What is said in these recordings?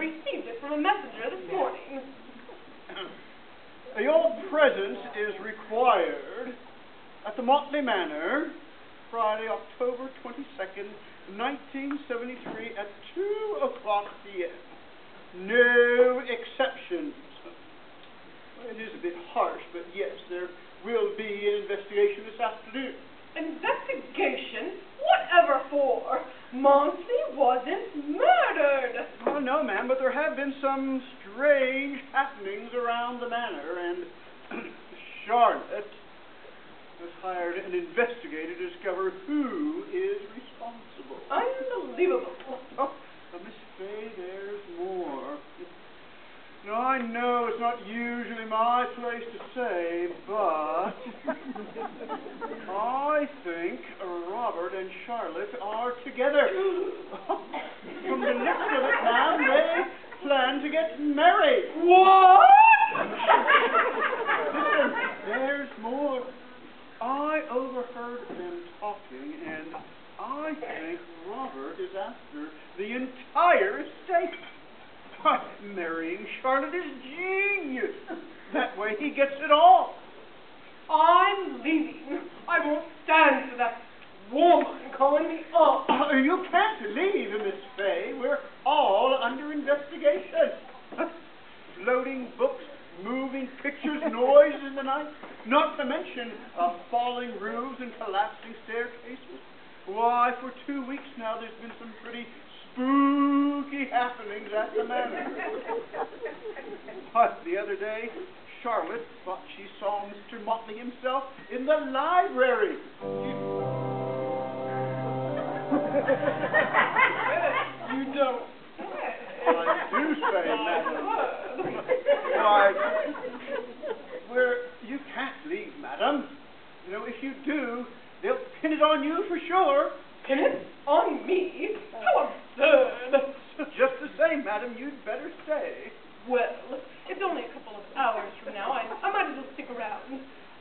received it from a messenger this morning. Your presence is required at the Montley Manor, Friday, October 22nd, 1973 at 2 o'clock p.m. No exceptions. Well, it is a bit harsh, but yes, there will be an investigation this afternoon. Investigation? Whatever for? Montley wasn't murdered. Oh, no, ma'am, but there have been some strange happenings around the manor, and Charlotte has hired an investigator to discover who is responsible. Unbelievable. Oh, but Miss Fay, there's more. No, I know it's not usually my place to say, but I think Robert and Charlotte are together. From the looks of it, ma'am, they plan to get married. What? Listen, there's more. I overheard them talking, and I think Robert is after the entire estate. Marrying Charlotte is genius. That way he gets it all. I'm leaving. I won't stand for that woman calling me up. You can't leave, Miss Fay. We're all under investigation. Floating books, moving pictures, noise in the night, not to mention falling roofs and collapsing staircases. Why, for 2 weeks now, there's been some pretty spooky happenings at the manor. But the other day, Charlotte thought she saw Mr. Montley himself in the library. You don't. I do say, madam. Why, you can't leave, madam. You know, if you do, they'll pin it on you for sure. Pin it on me? How absurd. Just the same, madam, you'd better stay. Well, it's only a couple of hours from now. I might as well stick around.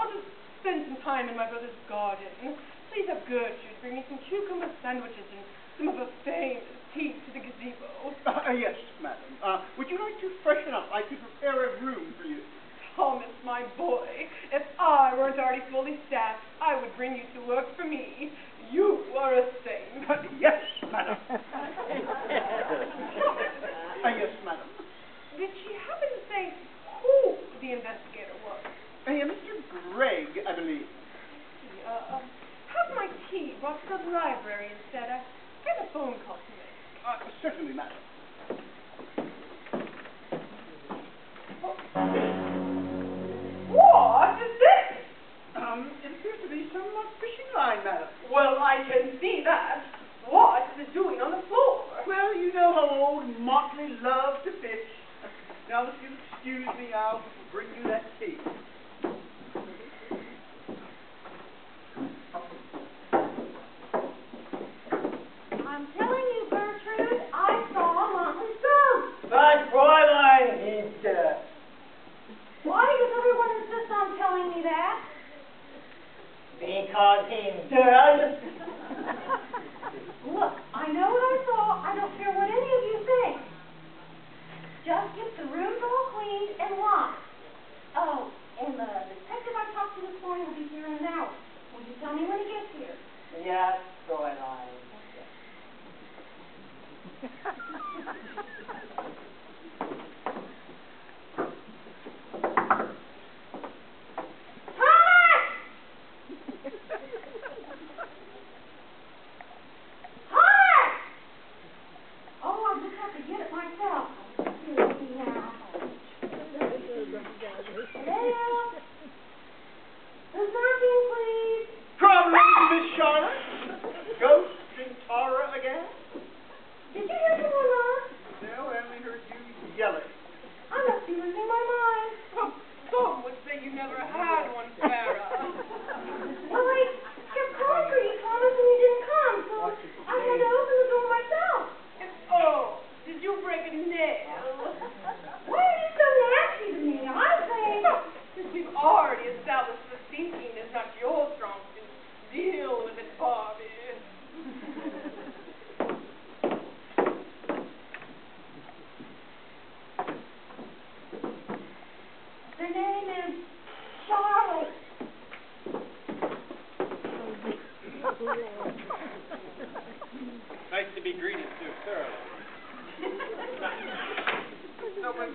I'll just spend some time in my brother's garden. Please have Gertrude bring me some cucumber sandwiches and some of her famous tea to the gazebo. Yes, madam. Would you like to freshen up? I could prepare a room for you. Thomas, my boy, if I weren't already fully staffed, I would bring you to work for me. You are a saint. Yes, madam. Yes, madam. Did she happen to say who the investigator was? Mr. Gregg, I believe. Have my tea brought to the library instead. I have a phone call to make. Certainly, madam. What is this? It appears to be some fishing line, madam. Well, I can see that. What is it doing on the floor? Well, you know how old Montley loved to fish. Now, if you'll excuse me, I'll bring you that tea. I'm telling you, Gertrude, I saw Montley's ghost. But Fräulein, he's dead. Why does everyone insist on telling me that? Because he's dead. Look, I know what I saw. I don't care what any of you think. Just get the rooms all cleaned and locked. Oh, and the detective I talked to this morning will be here in an hour. Will you tell me when he gets here? Yes, Fräulein.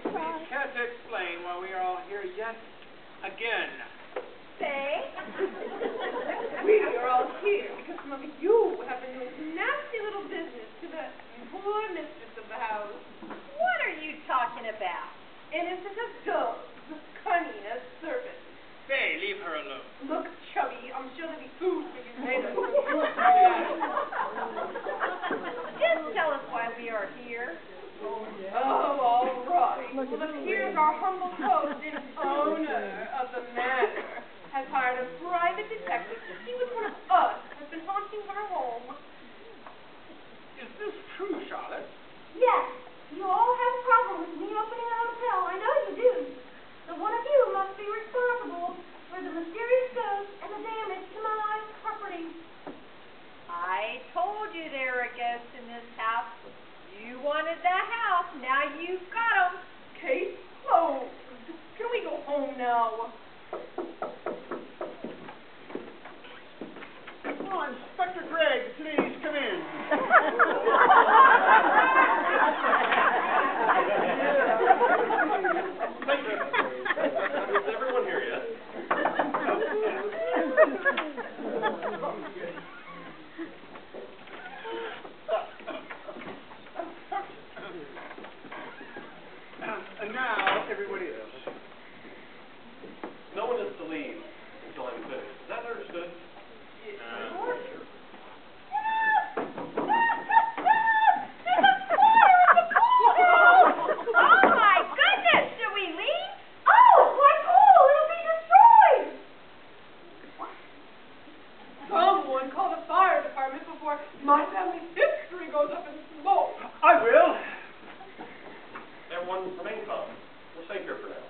We care to explain why we are all here yet again. Say? We are all here because some of you have been doing nasty little business to the poor mistress of the house. What are you talking about? Innocent as doves, cunning as serpents. Faye, leave her alone. Look, Chubby, I'm sure there'll be food for you later. Just tell us why we are here. Oh, all right. Well, it appears our humble host and owner of the Manor has hired a private detective to see which one of us has been haunting her home. Is this true, Charlotte? Yes, you all have a problem with me opening a hotel. I know you do. So one of you must be responsible for the mysterious ghost and the damage to my property. I told you there were ghosts in this house. You wanted that house. Now you've got them. Case closed. Can we go home now? Oh, Inspector Gregg, please come in. Thank you. Is everyone here yet? And now, everyone is. No one is to leave until I'm finished. Is that understood? Oh my goodness, should we leave? Oh, why cool, it'll be destroyed. Someone call the fire department before my family's history goes up in smoke. I will. Everyone remain calm. We're safe here for now.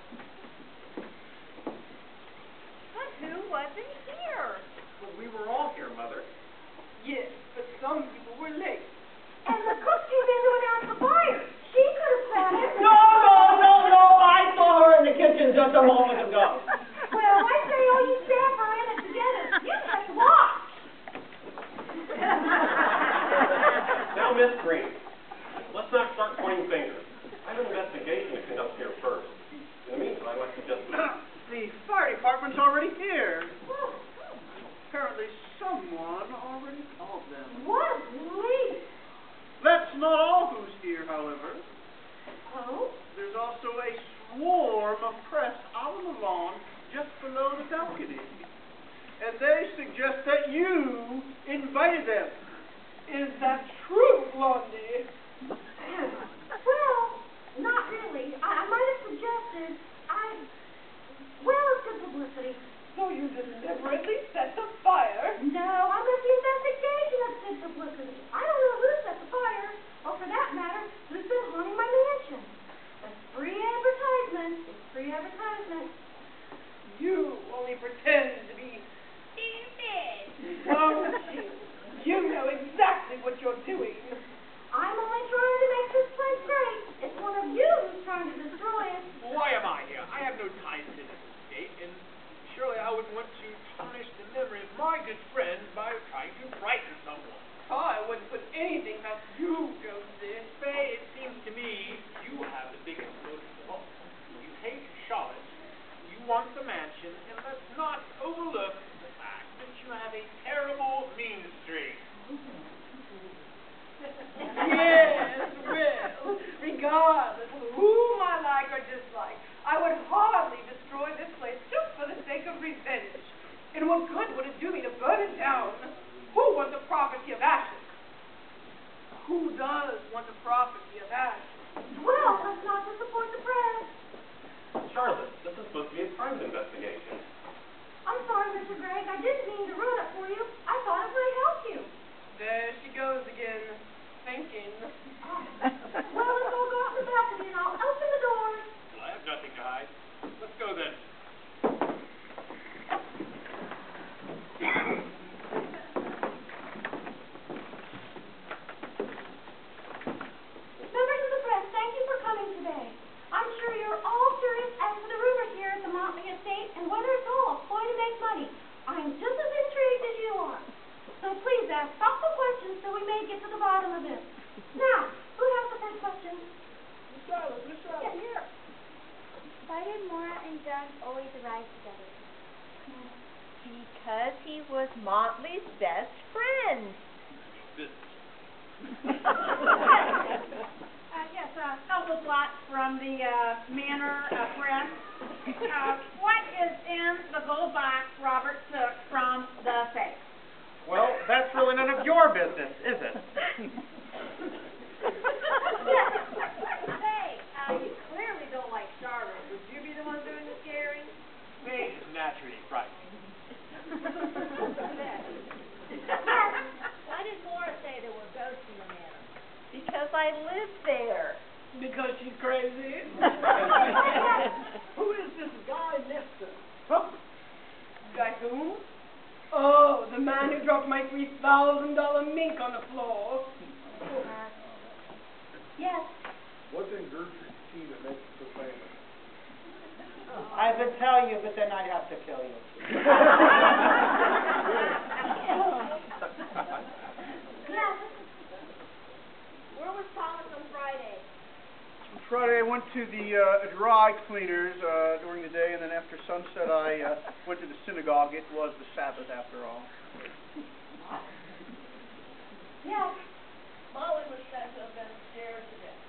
But who wasn't here? Well, we were all here, Mother. Yes, but some people were late. And the cook came in to announce the fire. She could have said it. No! I saw her in the kitchen just a moment ago. Well, I say all you staff are in it together. You just watch. Now, Miss Green, let's not start pointing fingers. I have an investigation to conduct here first. In the meantime, I suggest we... The fire department's already here. Apparently someone already called them. What a relief. That's not all who's here, however. Oh? There's also a swarm of press out on the lawn just below the balcony. And they suggest that you invited them. Is that true, Blondie? Well, not really. I might have suggested. Well, it's good publicity. So you deliberately set the fire? No, I'm at the investigation of good publicity. I don't know who set the fire, or for that matter, who's been haunting my mansion. But free advertisement is free advertisement. You only pretend to be Stupid. don't you? You know exactly what you're doing. I'm only trying to make this place great. It's one of you who's trying to destroy it. Why am I here? I have no ties to this estate, and surely I wouldn't want to tarnish the memory of my good friend by trying to frighten someone. I wouldn't put anything past you, Josie. Faye, it seems to me you have the biggest motive of all. You hate Charlotte. You want the mansion, and let's not overlook the fact that you have a terrible mean streak. Yes, well, regardless of whom I like or dislike, I would hardly destroy this place just for the sake of revenge. And what good would it do me to burn it down? Who wants the property of ashes? Who does want the property of ashes? Well, that's not to support the press. Charlotte, this is supposed to be a private investigation. I'm sorry, Mr. Gregg. I didn't mean to ruin it for you. I thought it might help you. There she goes again, thinking. Well, let's all go out in the balcony and I'll open the doors. Well, I have nothing to hide. Let's go then. Members of the press, thank you for coming today. I'm sure you're all curious as to the rumors here at the Montley estate and whether it's all a ploy to make money. I'm just as intrigued as you are. So please ask thoughtful questions so we may get to the bottom of this. Now, who has the first question? Miss Charlotte, Yes. here. did Maura and John always arrive together? Because he was Montley's best friend. Yes, Elsa Blatt from the Manor Press. What is in the gold box Robert took from the safe? Well, that's really none of your business, is it? Hey, you clearly don't like Charlotte. Would you be the one doing the scaring? May is naturally frightening. Why did Maura say there were ghosts in the manor? Because I live there. Because she's crazy. Who is this guy Nestor? Guy who? Oh, the man who dropped my $3,000 mink on the floor. Yes. What's in Gertrude's tea that makes it so famous? I would tell you, but then I'd have to kill you. Yes. Where was Thomas on Friday? Friday I went to the dry cleaners during the day, and then after sunset I went to the synagogue. It was the Sabbath after all. Yes. Molly was said to have been scared to death.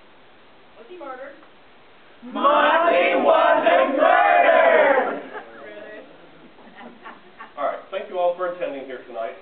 Was he murdered? Montley wasn't murdered! All right, thank you all for attending here tonight.